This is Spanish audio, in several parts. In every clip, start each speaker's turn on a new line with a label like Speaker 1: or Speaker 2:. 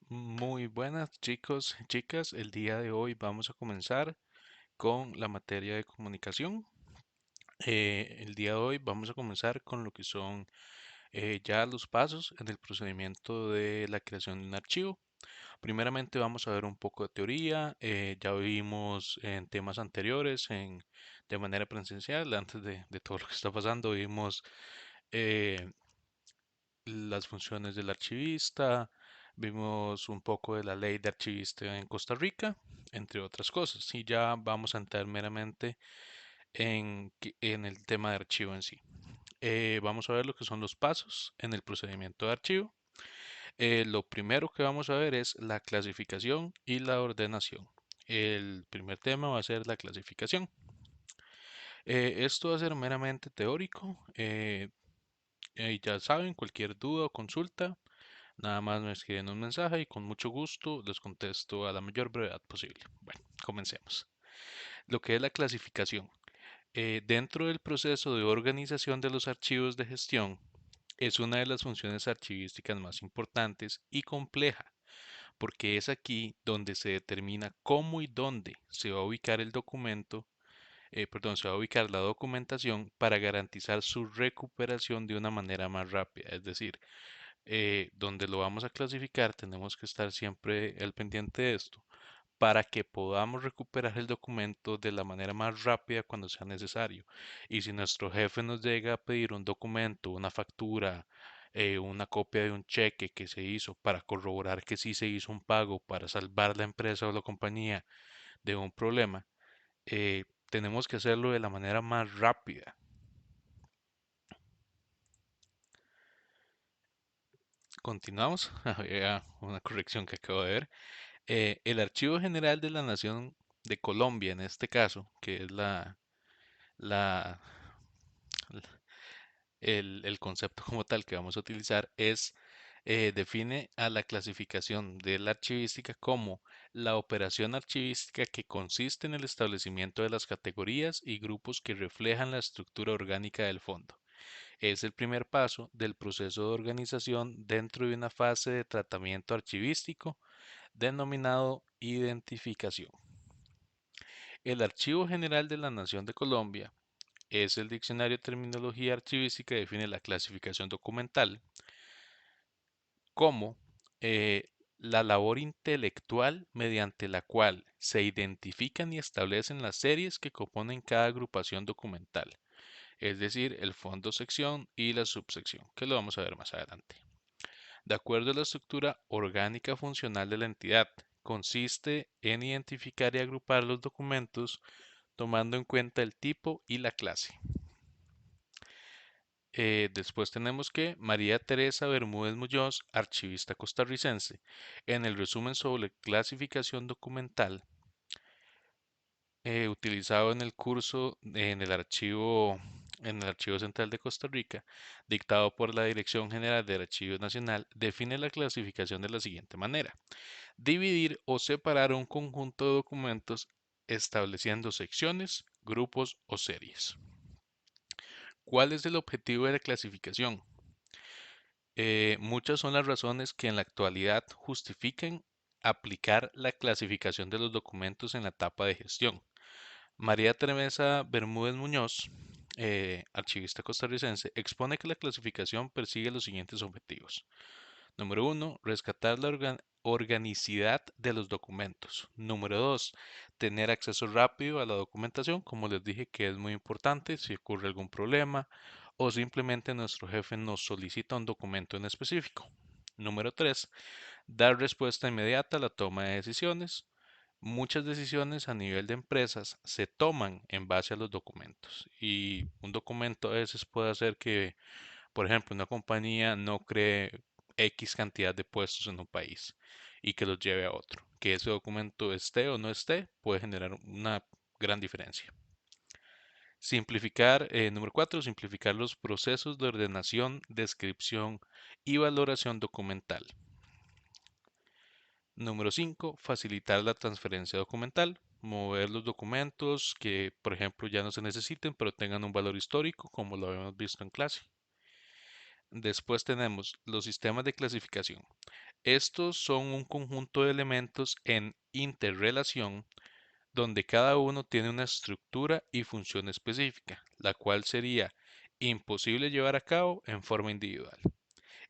Speaker 1: Muy buenas chicos, chicas. El día de hoy vamos a comenzar con la materia de comunicación. El día de hoy vamos a comenzar con lo que son ya los pasos en el procedimiento de la creación de un archivo. Primeramente vamos a ver un poco de teoría. Ya vimos en temas anteriores, de manera presencial, antes de todo lo que está pasando, vimos eh, las funciones del archivista, vimos un poco de la ley de archivista en Costa Rica, entre otras cosas. Y ya vamos a entrar meramente en el tema de archivo en sí. Vamos a ver lo que son los pasos en el procedimiento de archivo. Lo primero que vamos a ver es la clasificación y la ordenación. El primer tema va a ser la clasificación. Esto va a ser meramente teórico. Ya saben, cualquier duda o consulta, nada más me escriben un mensaje y con mucho gusto les contesto a la mayor brevedad posible. Bueno, comencemos. Lo que es la clasificación. Dentro del proceso de organización de los archivos de gestión, es una de las funciones archivísticas más importantes y compleja, porque es aquí donde se determina cómo y dónde se va a ubicar el documento, se va a ubicar la documentación para garantizar su recuperación de una manera más rápida. Es decir, donde lo vamos a clasificar, tenemos que estar siempre al pendiente de esto para que podamos recuperar el documento de la manera más rápida cuando sea necesario. Y si nuestro jefe nos llega a pedir un documento, una factura, una copia de un cheque que se hizo para corroborar que sí se hizo un pago para salvar la empresa o la compañía de un problema, tenemos que hacerlo de la manera más rápida. Continuamos. Había una corrección que acabo de ver. El Archivo General de la Nación de Colombia, en este caso, que es la, el concepto como tal que vamos a utilizar, define a la clasificación de la archivística como la operación archivística que consiste en el establecimiento de las categorías y grupos que reflejan la estructura orgánica del fondo. Es el primer paso del proceso de organización dentro de una fase de tratamiento archivístico denominado identificación. El Archivo General de la Nación de Colombia es el diccionario de terminología archivística que define la clasificación documental como la labor intelectual mediante la cual se identifican y establecen las series que componen cada agrupación documental, es decir, el fondo sección y la subsección, que lo vamos a ver más adelante. De acuerdo a la estructura orgánica funcional de la entidad, consiste en identificar y agrupar los documentos tomando en cuenta el tipo y la clase. Después tenemos que María Teresa Bermúdez Muñoz, archivista costarricense, en el resumen sobre clasificación documental utilizado en el curso en el Archivo Central de Costa Rica, dictado por la Dirección General del Archivo Nacional, define la clasificación de la siguiente manera: dividir o separar un conjunto de documentos estableciendo secciones, grupos o series. ¿Cuál es el objetivo de la clasificación? Muchas son las razones que en la actualidad justifican aplicar la clasificación de los documentos en la etapa de gestión. María Teresa Bermúdez Muñoz, archivista costarricense, expone que la clasificación persigue los siguientes objetivos. Número uno, rescatar la organicidad de los documentos. Número dos, tener acceso rápido a la documentación, como les dije que es muy importante si ocurre algún problema o simplemente nuestro jefe nos solicita un documento en específico. Número tres, dar respuesta inmediata a la toma de decisiones. Muchas decisiones a nivel de empresas se toman en base a los documentos y un documento a veces puede hacer que, por ejemplo, una compañía no cree X cantidad de puestos en un país y que los lleve a otro. Que ese documento esté o no esté puede generar una gran diferencia. Simplificar, número 4, simplificar los procesos de ordenación, descripción y valoración documental. Número 5, facilitar la transferencia documental, mover los documentos que, por ejemplo, ya no se necesiten, pero tengan un valor histórico, como lo habíamos visto en clase. Después tenemos los sistemas de clasificación. Estos son un conjunto de elementos en interrelación donde cada uno tiene una estructura y función específica, la cual sería imposible llevar a cabo en forma individual.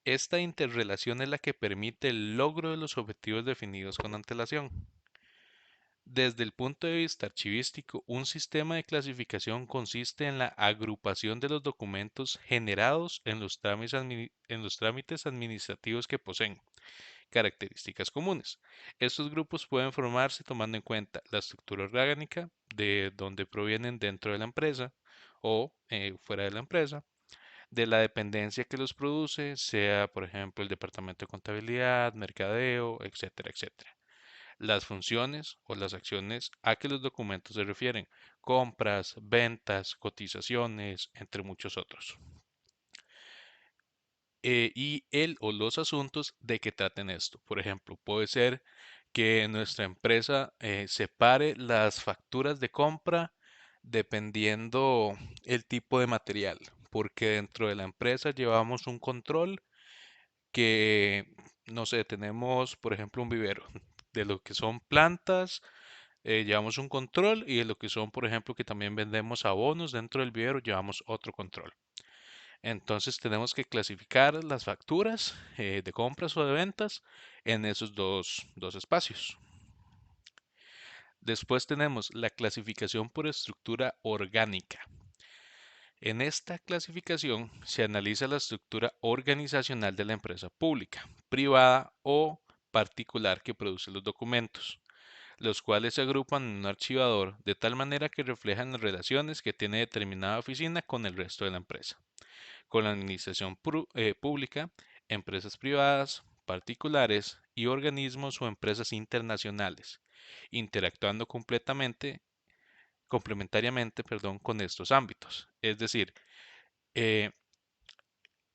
Speaker 1: Esta interrelación es la que permite el logro de los objetivos definidos con antelación. Desde el punto de vista archivístico, un sistema de clasificación consiste en la agrupación de los documentos generados en los trámites administrativos que poseen características comunes. Estos grupos pueden formarse tomando en cuenta la estructura orgánica de donde provienen dentro de la empresa o fuera de la empresa, de la dependencia que los produce, sea por ejemplo el departamento de contabilidad, mercadeo, etcétera, etcétera. Las funciones o las acciones a que los documentos se refieren, compras, ventas, cotizaciones, entre muchos otros. Y el o los asuntos de que traten esto. Por ejemplo, puede ser que nuestra empresa separe las facturas de compra dependiendo el tipo de material, porque dentro de la empresa llevamos un control que, no sé, tenemos, por ejemplo, un vivero. De lo que son plantas, llevamos un control y de lo que son, por ejemplo, que también vendemos abonos dentro del vivero, llevamos otro control. Entonces tenemos que clasificar las facturas de compras o de ventas en esos dos espacios. Después tenemos la clasificación por estructura orgánica. En esta clasificación se analiza la estructura organizacional de la empresa pública, privada o particular que produce los documentos, los cuales se agrupan en un archivador de tal manera que reflejan las relaciones que tiene determinada oficina con el resto de la empresa, con la administración pública, empresas privadas, particulares y organismos o empresas internacionales, interactuando complementariamente, con estos ámbitos. Es decir, eh,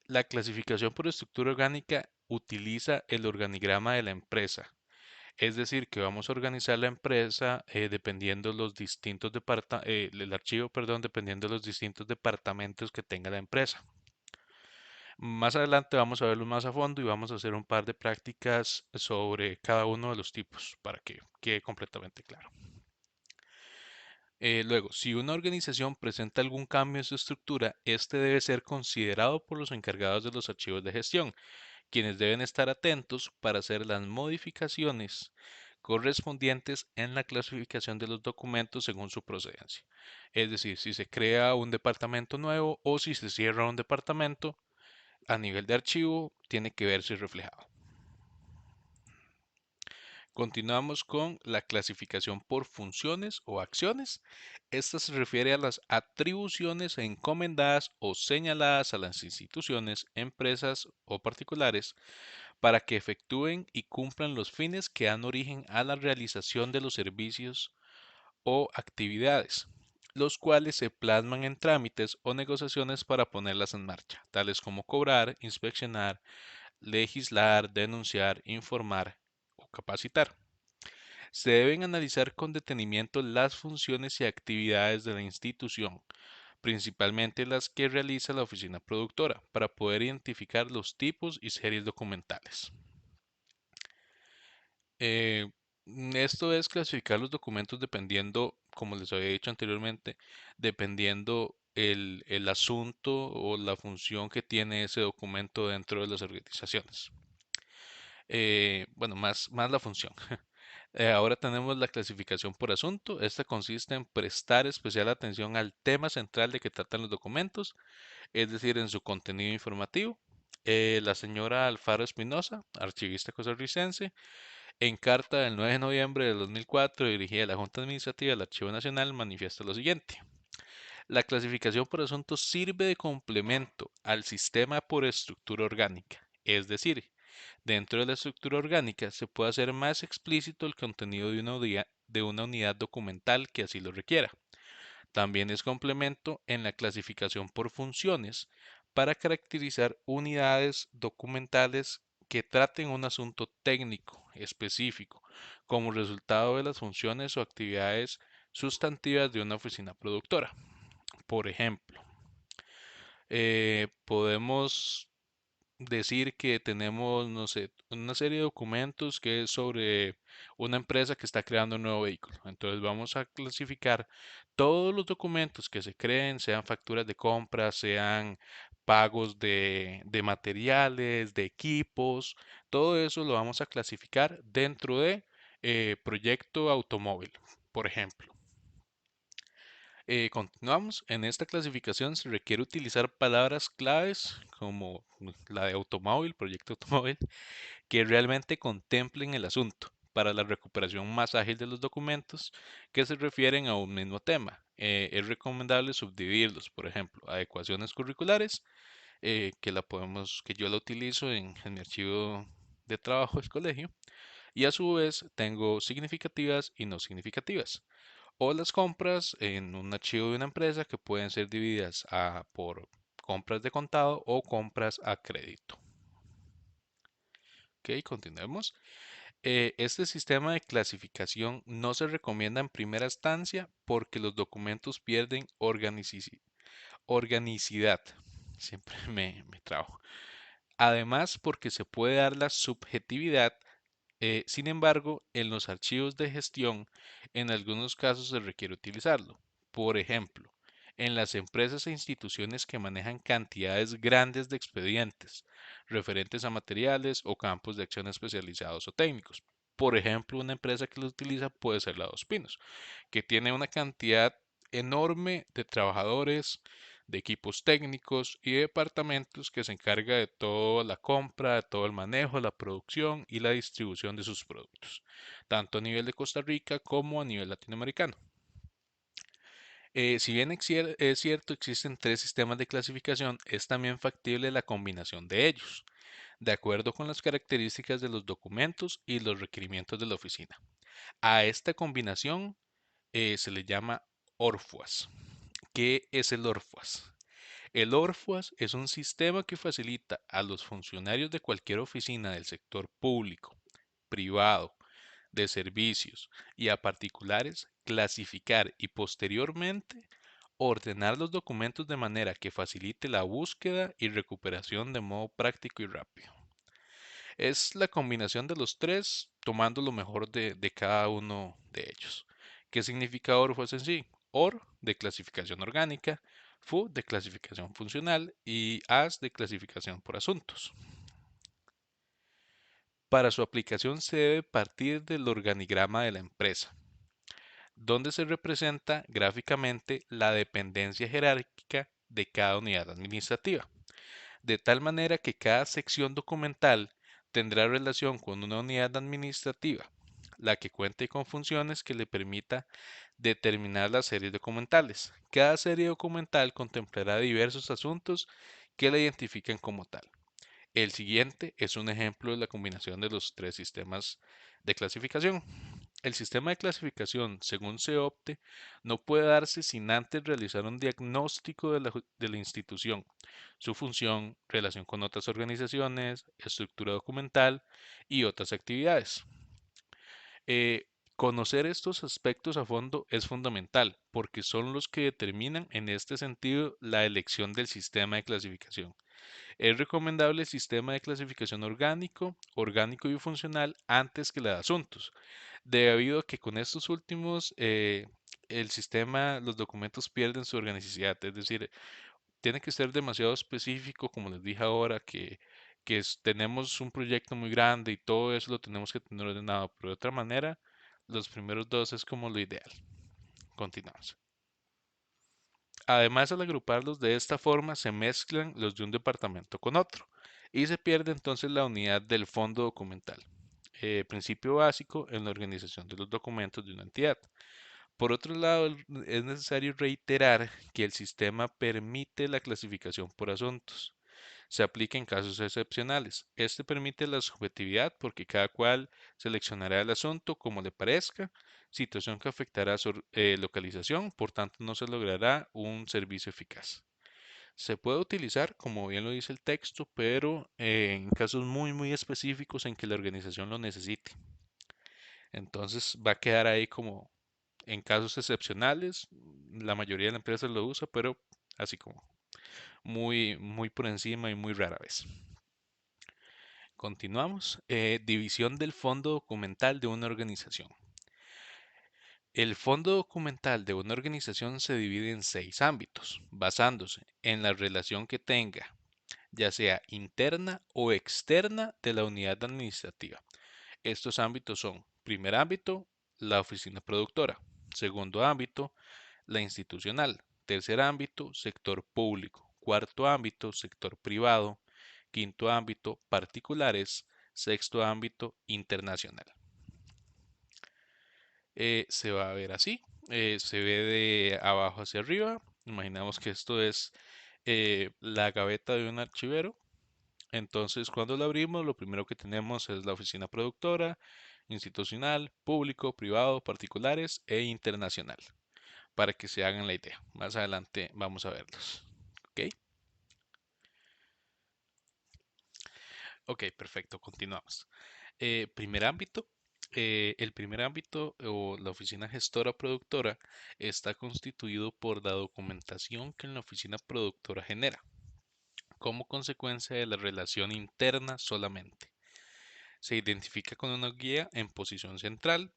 Speaker 1: la clasificación por estructura orgánica utiliza el organigrama de la empresa. Es decir, que vamos a organizar la empresa dependiendo los distintos el archivo, perdón, dependiendo de los distintos departamentos que tenga la empresa. Más adelante vamos a verlo más a fondo y vamos a hacer un par de prácticas sobre cada uno de los tipos para que quede completamente claro. Luego, si una organización presenta algún cambio en su estructura, este debe ser considerado por los encargados de los archivos de gestión, quienes deben estar atentos para hacer las modificaciones correspondientes en la clasificación de los documentos según su procedencia. Es decir, si se crea un departamento nuevo o si se cierra un departamento, a nivel de archivo tiene que verse reflejado. Continuamos con la clasificación por funciones o acciones. Esta se refiere a las atribuciones encomendadas o señaladas a las instituciones, empresas o particulares para que efectúen y cumplan los fines que dan origen a la realización de los servicios o actividades, los cuales se plasman en trámites o negociaciones para ponerlas en marcha, tales como cobrar, inspeccionar, legislar, denunciar, informar o capacitar. Se deben analizar con detenimiento las funciones y actividades de la institución, principalmente las que realiza la oficina productora, para poder identificar los tipos y series documentales. Eh, Esto es clasificar los documentos dependiendo, como les había dicho anteriormente, dependiendo el asunto o la función que tiene ese documento dentro de las organizaciones. Bueno, más la función. Ahora tenemos la clasificación por asunto. Esta consiste en prestar especial atención al tema central de que tratan los documentos, es decir, en su contenido informativo. La señora Alfaro Espinosa, archivista costarricense, en carta del 9 de noviembre de 2004 dirigida a la Junta Administrativa del Archivo Nacional, manifiesta lo siguiente. La clasificación por asuntos sirve de complemento al sistema por estructura orgánica, es decir, dentro de la estructura orgánica se puede hacer más explícito el contenido de una unidad documental que así lo requiera. También es complemento en la clasificación por funciones para caracterizar unidades documentales que traten un asunto técnico específico como resultado de las funciones o actividades sustantivas de una oficina productora. Por ejemplo, podemos decir que tenemos, no sé, una serie de documentos que es sobre una empresa que está creando un nuevo vehículo. Entonces vamos a clasificar todos los documentos que se creen, sean facturas de compra, sean pagos de materiales, de equipos, todo eso lo vamos a clasificar dentro de proyecto automóvil, por ejemplo. Continuamos. En esta clasificación se requiere utilizar palabras claves como la de automóvil, proyecto automóvil, que realmente contemplen el asunto para la recuperación más ágil de los documentos que se refieren a un mismo tema. Es recomendable subdividirlos, por ejemplo, adecuaciones curriculares, que yo la utilizo en mi archivo de trabajo del colegio, y a su vez tengo significativas y no significativas o las compras en un archivo de una empresa que pueden ser divididas por compras de contado o compras a crédito. Ok, continuemos. Este sistema de clasificación no se recomienda en primera instancia porque los documentos pierden organicidad. Siempre me trago. Además, porque se puede dar la subjetividad. Sin embargo, en los archivos de gestión, en algunos casos se requiere utilizarlo. Por ejemplo, en las empresas e instituciones que manejan cantidades grandes de expedientes referentes a materiales o campos de acción especializados o técnicos. Por ejemplo, una empresa que lo utiliza puede ser la Dos Pinos, que tiene una cantidad enorme de trabajadores, de equipos técnicos y de departamentos que se encarga de toda la compra, de todo el manejo, la producción y la distribución de sus productos, tanto a nivel de Costa Rica como a nivel latinoamericano. Si bien es cierto, existen tres sistemas de clasificación, es también factible la combinación de ellos, de acuerdo con las características de los documentos y los requerimientos de la oficina. A esta combinación se le llama ORFUAS. ¿Qué es el ORFUAS? El ORFUAS es un sistema que facilita a los funcionarios de cualquier oficina del sector público, privado, de servicios y a particulares clasificar y posteriormente ordenar los documentos de manera que facilite la búsqueda y recuperación de modo práctico y rápido. Es la combinación de los tres, tomando lo mejor de cada uno de ellos. ¿Qué significa ORFOS en sí? OR de clasificación orgánica, FU de clasificación funcional y AS de clasificación por asuntos. Para su aplicación se debe partir del organigrama de la empresa, donde se representa gráficamente la dependencia jerárquica de cada unidad administrativa, de tal manera que cada sección documental tendrá relación con una unidad administrativa, la que cuente con funciones que le permita determinar las series documentales. Cada serie documental contemplará diversos asuntos que la identifiquen como tal. El siguiente es un ejemplo de la combinación de los tres sistemas de clasificación. El sistema de clasificación, según se opte, no puede darse sin antes realizar un diagnóstico de la institución, su función, relación con otras organizaciones, estructura documental y otras actividades. Eh, Conocer estos aspectos a fondo es fundamental porque son los que determinan en este sentido la elección del sistema de clasificación. Es recomendable el sistema de clasificación orgánico y funcional antes que la de asuntos, debido a que con estos últimos el sistema, los documentos pierden su organicidad, es decir, tiene que ser demasiado específico, como les dije ahora, tenemos un proyecto muy grande y todo eso lo tenemos que tener ordenado, pero de otra manera, los primeros dos es como lo ideal. Continuamos. Además, al agruparlos de esta forma, se mezclan los de un departamento con otro y se pierde entonces la unidad del fondo documental, principio básico en la organización de los documentos de una entidad. Por otro lado, es necesario reiterar que el sistema permite la clasificación por asuntos. Se aplica en casos excepcionales. Este permite la subjetividad porque cada cual seleccionará el asunto como le parezca, situación que afectará su localización, por tanto no se logrará un servicio eficaz. Se puede utilizar, como bien lo dice el texto, pero en casos muy específicos en que la organización lo necesite. Entonces va a quedar ahí como en casos excepcionales, la mayoría de la empresa lo usa, pero así como muy por encima y muy rara vez. Continuamos. División del fondo documental de una organización. El fondo documental de una organización se divide en 6 ámbitos, basándose en la relación que tenga, ya sea interna o externa de la unidad administrativa. Estos ámbitos son: primer ámbito, la oficina productora; segundo ámbito, la institucional; tercer ámbito, sector público; cuarto ámbito, sector privado; quinto ámbito, particulares; sexto ámbito, internacional. Se va a ver así, se ve de abajo hacia arriba. Imaginamos que esto es la gaveta de un archivero. Entonces, cuando lo abrimos, lo primero que tenemos es la oficina productora, institucional, público, privado, particulares e internacional, para que se hagan la idea. Más adelante vamos a verlos. ¿Ok? Ok, perfecto, continuamos. Primer ámbito. El primer ámbito o la oficina gestora productora está constituido por la documentación que la oficina productora genera, como consecuencia de la relación interna solamente. Se identifica con una guía en posición central,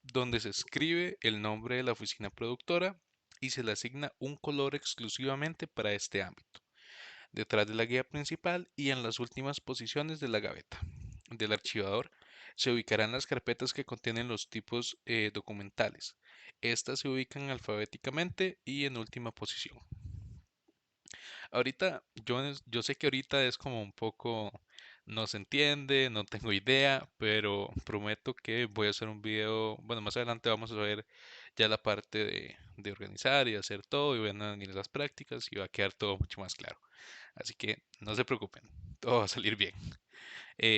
Speaker 1: donde se escribe el nombre de la oficina productora y se le asigna un color exclusivamente para este ámbito, detrás de la guía principal y en las últimas posiciones de la gaveta del archivador. Se ubicarán las carpetas que contienen los tipos documentales. Estas se ubican alfabéticamente y en última posición. Ahorita, yo sé que ahorita es como un poco, no se entiende, no tengo idea, pero prometo que voy a hacer un video. Bueno, más adelante vamos a ver ya la parte de organizar y hacer todo, y van a venir las prácticas y va a quedar todo mucho más claro. Así que no se preocupen, todo va a salir bien.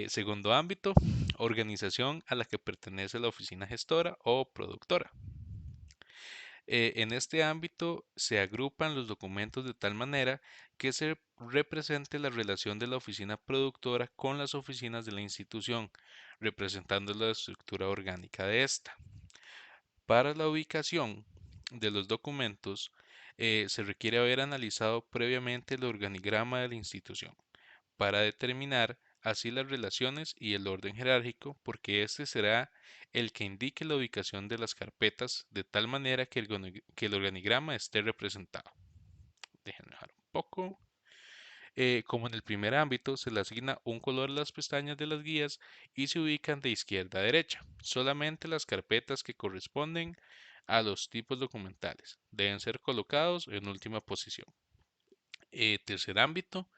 Speaker 1: Segundo ámbito, organización a la que pertenece la oficina gestora o productora. En este ámbito se agrupan los documentos de tal manera que se represente la relación de la oficina productora con las oficinas de la institución, representando la estructura orgánica de esta. Para la ubicación de los documentos, se requiere haber analizado previamente el organigrama de la institución para determinar así las relaciones y el orden jerárquico, porque este será el que indique la ubicación de las carpetas de tal manera que el organigrama esté representado. Déjenme bajar un poco. Como en el primer ámbito, se le asigna un color a las pestañas de las guías y se ubican de izquierda a derecha. Solamente las carpetas que corresponden a los tipos documentales deben ser colocados en última posición. Tercer ámbito,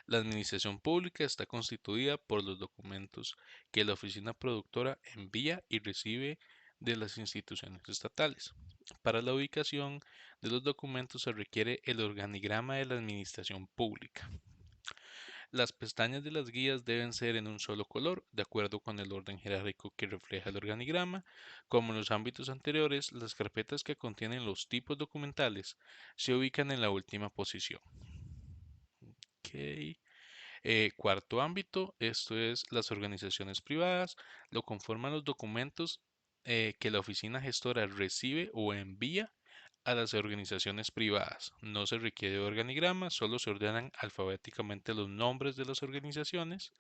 Speaker 1: la administración pública está constituida por los documentos que la oficina productora envía y recibe de las instituciones estatales. Para la ubicación de los documentos se requiere el organigrama de la administración pública. Las pestañas de las guías deben ser en un solo color, de acuerdo con el orden jerárquico que refleja el organigrama. Como en los ámbitos anteriores, las carpetas que contienen los tipos documentales se ubican en la última posición. Ok. Cuarto ámbito, esto es las organizaciones privadas, lo conforman los documentos que la oficina gestora recibe o envía a las organizaciones privadas. No se requiere organigrama, solo se ordenan alfabéticamente los nombres de las organizaciones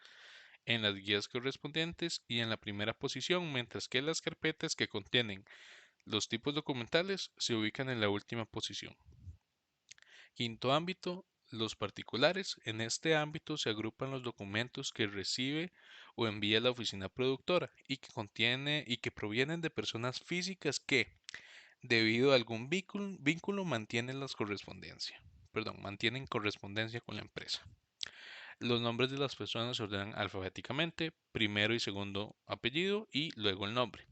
Speaker 1: en las guías correspondientes y en la primera posición, mientras que las carpetas que contienen los tipos documentales se ubican en la última posición. Quinto ámbito, los particulares. En este ámbito se agrupan los documentos que recibe o envía la oficina productora y que provienen de personas físicas que, debido a algún vínculo, mantienen correspondencia con la empresa. Los nombres de las personas se ordenan alfabéticamente, primero y segundo apellido y luego el nombre.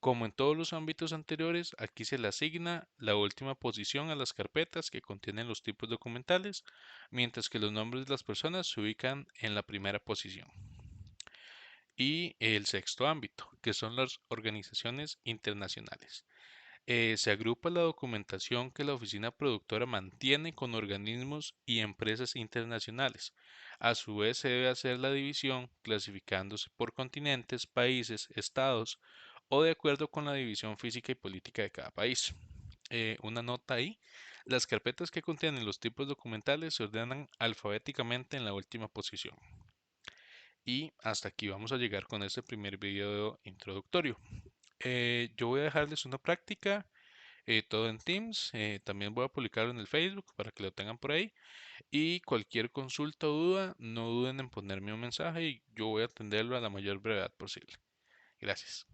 Speaker 1: Como en todos los ámbitos anteriores, aquí se le asigna la última posición a las carpetas que contienen los tipos documentales, mientras que los nombres de las personas se ubican en la primera posición. Y el sexto ámbito, que son las organizaciones internacionales. Se agrupa la documentación que la oficina productora mantiene con organismos y empresas internacionales. A su vez, se debe hacer la división clasificándose por continentes, países, estados o de acuerdo con la división física y política de cada país. Una nota ahí. Las carpetas que contienen los tipos documentales se ordenan alfabéticamente en la última posición. Y hasta aquí vamos a llegar con este primer video introductorio. Yo voy a dejarles una práctica, todo en Teams. También voy a publicarlo en el Facebook para que lo tengan por ahí. Y cualquier consulta o duda, no duden en ponerme un mensaje y yo voy a atenderlo a la mayor brevedad posible. Gracias.